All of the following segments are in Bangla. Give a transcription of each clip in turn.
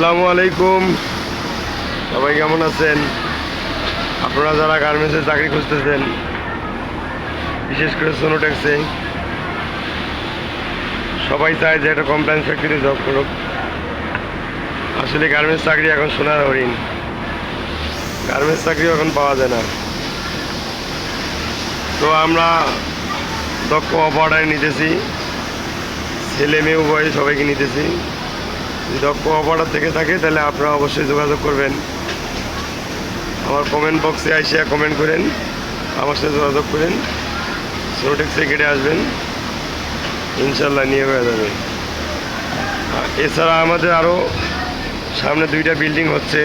আসসালামু আলাইকুম। সবাই কেমন আছেন? আপনারা যারা গার্মেন্টসে চাকরি খুঁজতেছেন, বিশেষ করে সোনোটেক্সে, সবাই চায় যে একটা কমপ্লায়েন্স ফ্যাক্টরিতে জব করুক। আসলে গার্মেন্টস চাকরি এখন সোনার হরিণ। গার্মেন্টস চাকরি এখন পাওয়া যায় না। তো আমরা দক্ষ অপারেটর নিতেছি, ছেলে মেয়ে উভয় সবাইকে নিতেছি। যদি দক্ষ অপারেটর থেকে থাকে তাহলে আপনারা অবশ্যই যোগাযোগ করবেন। আমার কমেন্ট বক্সে আসিয়া কমেন্ট করেন, আমার সাথে যোগাযোগ করেন, সোনোটেক্সে কেটে আসবেন, ইনশাল্লাহ নিয়ে হয়ে যাবে। এছাড়া আমাদের আরও সামনে 2টা বিল্ডিং হচ্ছে,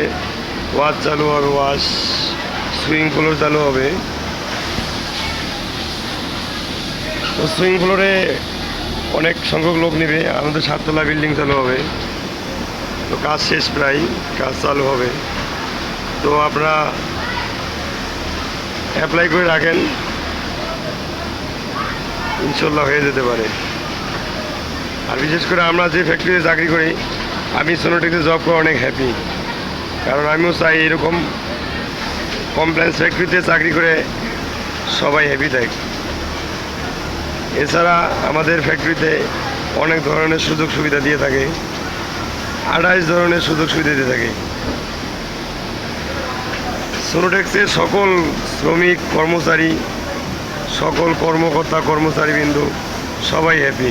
ওয়াশ চালু হবে, ওয়াশ সুইমিং পুলও চালু হবে। তো সুইমিং পুলে অনেক সংখ্যক লোক নেবে। আমাদের 7তলা বিল্ডিং চালু হবে, তো কাজ শেষ, প্রায় কাজ চালু হবে। তো আপনারা অ্যাপ্লাই করে রাখেন, ইনশাল্লাহ হয়ে যেতে পারে। আর বিশেষ করে আমরা যে ফ্যাক্টরিতে চাকরি করি, আমি সোনোটেক্সে জব করে অনেক হ্যাপি, কারণ আমিও চাই এরকম কমপ্লায়েন্স ফ্যাক্টরিতে চাকরি করে সবাই হ্যাপি থাকে। এছাড়া আমাদের ফ্যাক্টরিতে অনেক ধরনের সুযোগ সুবিধা দিয়ে থাকে, 28 ধরনের সুযোগ সুবিধা দিয়ে থাকে। সোনোটেক্সের সকল শ্রমিক কর্মচারী, সকল কর্মকর্তা কর্মচারীবৃন্দ সবাই হ্যাপি।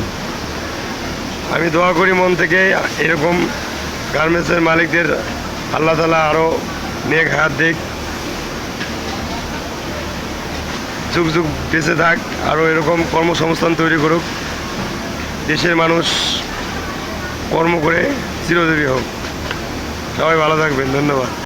আমি দোয়া করি মন থেকে এরকম গার্মেন্টসের মালিকদের আল্লাহ তাআলা আরও নেক হায়াত দিক, যুগ যুগ বেঁচে থাক, আরও এরকম কর্মসংস্থান তৈরি করুক, দেশের মানুষ কর্ম করে চিরজীবী হোক। সবাই ভালো থাকবেন, ধন্যবাদ।